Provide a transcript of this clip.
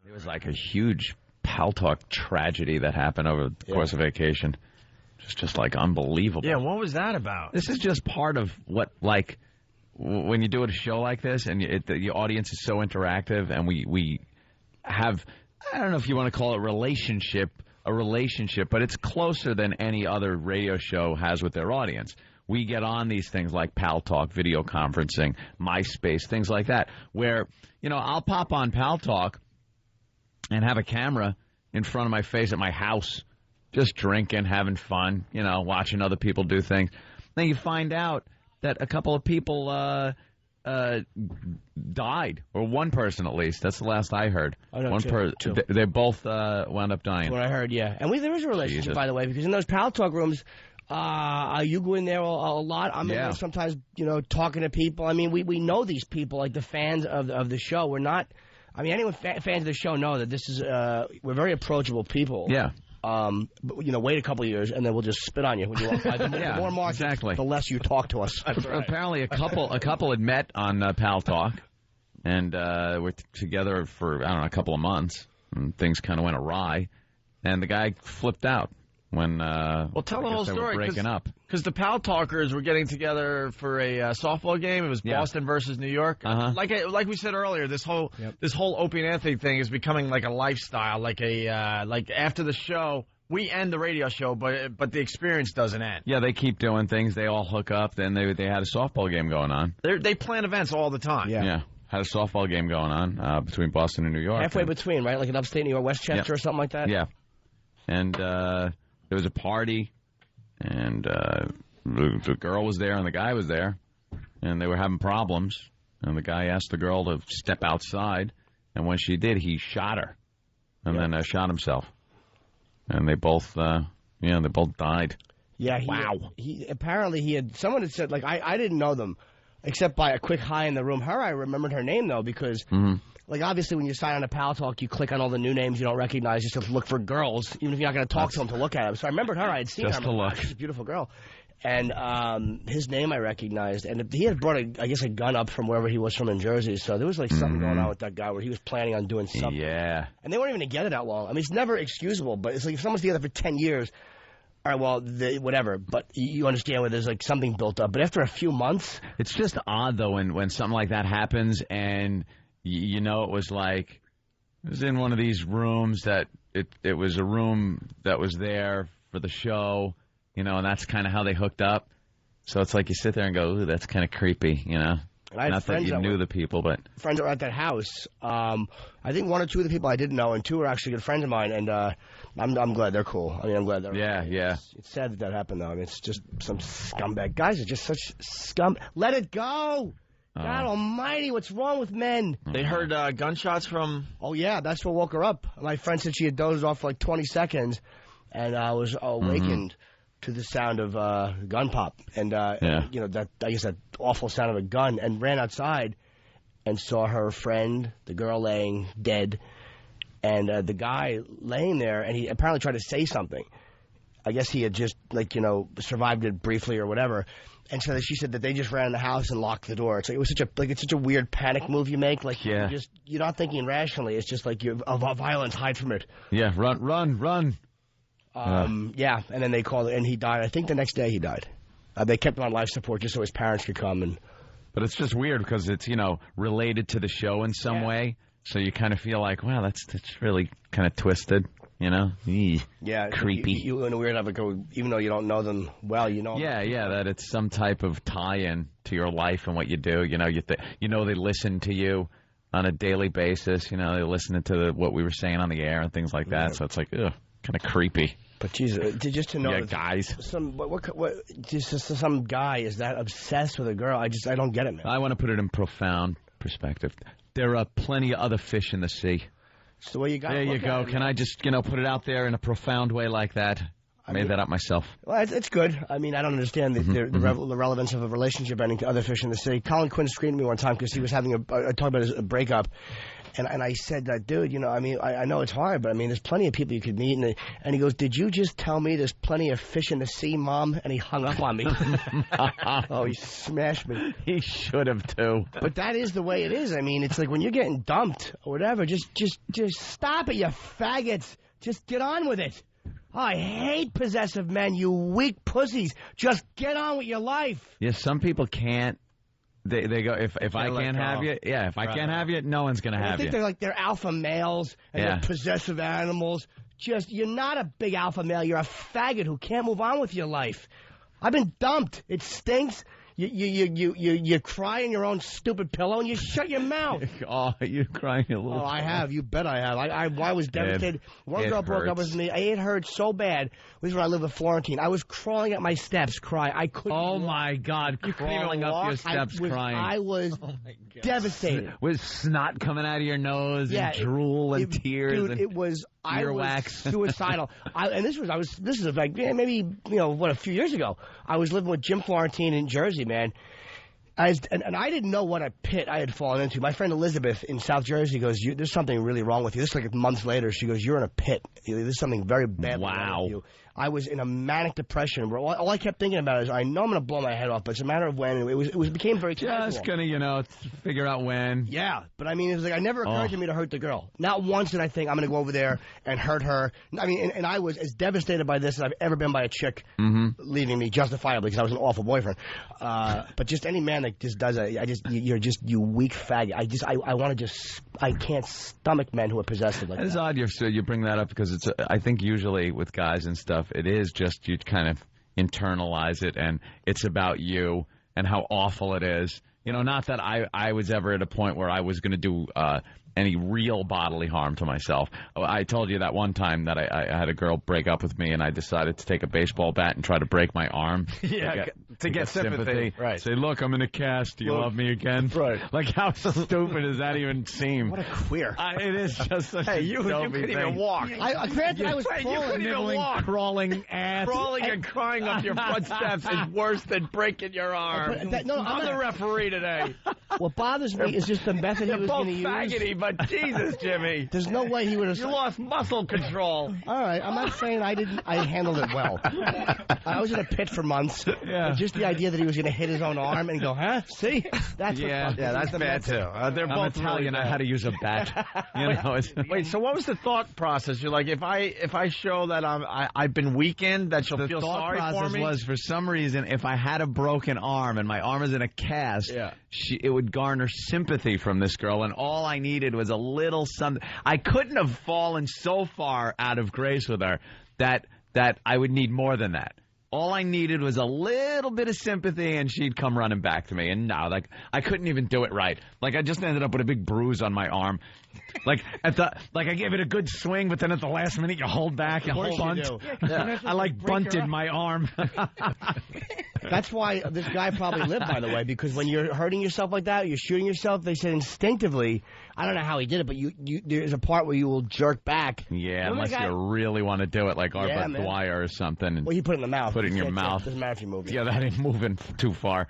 It was like a huge Paltalk tragedy that happened over the course of vacation. Just like unbelievable. Yeah, what was that about? This is just part of what, like, when you do a show like this and the audience is so interactive and we have, I don't know if you want to call it a relationship, but it's closer than any other radio show has with their audience. We get on these things like Paltalk, video conferencing, MySpace, things like that, where, I'll pop on Paltalk and have a camera in front of my face at my house, just drinking, having fun, watching other people do things. Then you find out that a couple of people died, or one person at least. That's the last I heard. Oh, no, two. They both wound up dying. That's what I heard, yeah. And there is a relationship, by the way, because in those Paltalk rooms, you go in there a lot. I'm in there sometimes, talking to people. I mean, we know these people, like the fans of the show. We're not. I mean, anyone fans of the show know that this is we're very approachable people. Yeah. But, wait a couple of years and then we'll just spit on you when you walk by. The more marks, the less you talk to us. Right. Apparently, a couple had met on Paltalk, and were together for a couple of months, and things kind of went awry, and the guy flipped out when tell the whole story, breaking up. Because the Paltalkers were getting together for a softball game. It was Boston versus New York. Like we said earlier, this whole Opie and Anthony thing is becoming like a lifestyle. Like after the show, we end the radio show, but the experience doesn't end. Yeah, they keep doing things. They all hook up. Then they had a softball game going on. They plan events all the time. Yeah. Had a softball game going on between Boston and New York. Halfway between, right? Like in upstate New York, Westchester or something like that? Yeah. And there was a party, and the girl was there and the guy was there, and they were having problems. And the guy asked the girl to step outside, and when she did, he shot her, and then shot himself. And they both, they both died. Yeah. Someone had said, like, I didn't know them, except by a quick hi in the room. I remembered her name, though, because... Like, obviously, when you sign on to Paltalk, you click on all the new names you don't recognize just to look for girls, even if you're not going to talk to them to look at them. So I remembered her. I had seen her. Just to look. She's a beautiful girl. And his name I recognized. And he had brought, a gun up from wherever he was from in Jersey. So there was, something going on with that guy where he was planning on doing something. Yeah. And they weren't even together that long. I mean, it's never excusable, but it's like if someone's together for 10 years, all right, well, whatever. But you understand where there's, something built up. But after a few months... It's just odd, though, when something like that happens and... it was like, it was in one of these rooms that it was a room that was there for the show, and that's kind of how they hooked up. So it's like you sit there and go, ooh, that's kind of creepy, And Not that you knew the people, but... Friends are at that house. I think one or two of the people I didn't know, and two were actually good friends of mine, and I'm glad they're cool. I mean, I'm glad they're... Yeah. It's sad that happened, though. I mean, it's just some scumbag. Guys are just such scum... Let it go! God almighty, what's wrong with men? They heard gunshots from... Oh, yeah, that's what woke her up. My friend said she had dozed off for 20 seconds, and I was awakened to the sound of gun pop. And, that awful sound of a gun, and ran outside and saw her friend, the girl laying dead, and the guy laying there, and he apparently tried to say something. I guess he had just, survived it briefly or whatever. And so she said that they just ran in the house and locked the door. It's it's such a weird panic move you make. You're not thinking rationally. It's just like you're of violence, hide from it. Yeah, run. Yeah, and then they called it, and he died. I think the next day he died. They kept him on life support just so his parents could come. But it's just weird because it's related to the show in some way. So you kind of feel like, wow, that's really kind of twisted. Yeah, creepy. You in a weird even though you don't know them well, Yeah, that it's some type of tie-in to your life and what you do. They listen to you on a daily basis. They listen to what we were saying on the air and things like that. So it's like, ugh, kind of creepy. But Jesus, just to know, guys. Some guy is that obsessed with a girl. I don't get it, man. I want to put it in profound perspective. There are plenty of other fish in the sea. It's the way you got. There you go. Can I just, put it out there in a profound way like that? Made that up myself. Well, it's good. I mean, I don't understand the relevance of a relationship ending to other fish in the sea. Colin Quinn screened me one time because he was having talk about his breakup. And I said, dude, you know, I mean, I know it's hard, but I mean, there's plenty of people you could meet. And he goes, did you just tell me there's plenty of fish in the sea, Mom? And he hung up on me. Oh, he smashed me. He should have, too. But that is the way it is. I mean, it's like when you're getting dumped or whatever, just stop it, you faggots. Just get on with it. Oh, I hate possessive men, you weak pussies. Just get on with your life. Yeah, some people can't. They go, if I can't have you, if I can't have you, no one's going to have you. I think they're alpha males and they're possessive animals. You're not a big alpha male. You're a faggot who can't move on with your life. I've been dumped. It stinks. You cry in your own stupid pillow and you shut your mouth. Oh, you're crying a little. Oh, I have. You bet I have. I was devastated. One girl broke up with me. It hurt so bad. This is where I live with Florentine. I was crawling up my steps crying. I couldn't. Oh, my God. Crawling up your steps crying. I was devastated. With snot coming out of your nose and drool and tears. Dude, and it was. I was wax. suicidal. This is like maybe a few years ago. I was living with Jim Florentine in Jersey, man. And I didn't know what a pit I had fallen into. My friend Elizabeth in South Jersey goes, there's something really wrong with you. This is like months later. She goes, you're in a pit. There's something very bad wrong with you. I was in a manic depression. All I kept thinking about is, I know I'm going to blow my head off, but it's a matter of when. It became very casual. Just going to, figure out when. Yeah, but I mean, it was like, it never occurred to me to hurt the girl. Not once did I think I'm going to go over there and hurt her. I mean, and I was as devastated by this as I've ever been by a chick leaving me justifiably because I was an awful boyfriend. But just any man that just does that, you weak faggot. I can't stomach men who are possessive like that. It's odd you bring that up because I think usually with guys and stuff, it is just you kind of internalize it and it's about you and how awful it is. Not that I was ever at a point where I was going to do any real bodily harm to myself. I told you that one time that I had a girl break up with me and I decided to take a baseball bat and try to break my arm. To get sympathy. Right. Say, look, I'm in a cast. Do you love me again? Right. Like, how stupid does that even seem? What a queer. It is just such a you couldn't even walk. Granted, I was crawling. You couldn't even walk. Crawling ass. Crawling and crying up your front steps is worse than breaking your arm. I'm the referee today. What bothers me is just the method he was going to use. You're both faggoty, but Jesus, Jimmy. There's no way he would have... You lost muscle control. All right, I'm not saying I handled it well. I was in a pit for months. Yeah. Just the idea that he was going to hit his own arm and go, huh? See? That's that's bad, too. They're both Italian. I had to use a bat. Wait, so what was the thought process? You're like, if I show that I've been weakened, that she'll feel sorry for me? The thought process was, for some reason, if I had a broken arm and my arm is in a cast, it would garner sympathy from this girl, and all I needed was a little something. I couldn't have fallen so far out of grace with her that I would need more than that. All I needed was a little bit of sympathy, and she'd come running back to me. And no, I couldn't even do it right. Like, I just ended up with a big bruise on my arm. I gave it a good swing, but then at the last minute, you hold back, you bunt. I bunted my arm. That's why this guy probably lived, by the way, because when you're hurting yourself like that, you're shooting yourself, they said instinctively, I don't know how he did it, but there's a part where you will jerk back. Yeah, unless you really want to do it, like Arbut Dwyer or something. Well, you put it in the mouth. Put it in your mouth. Doesn't matter if you move it. Yeah, that ain't moving too far.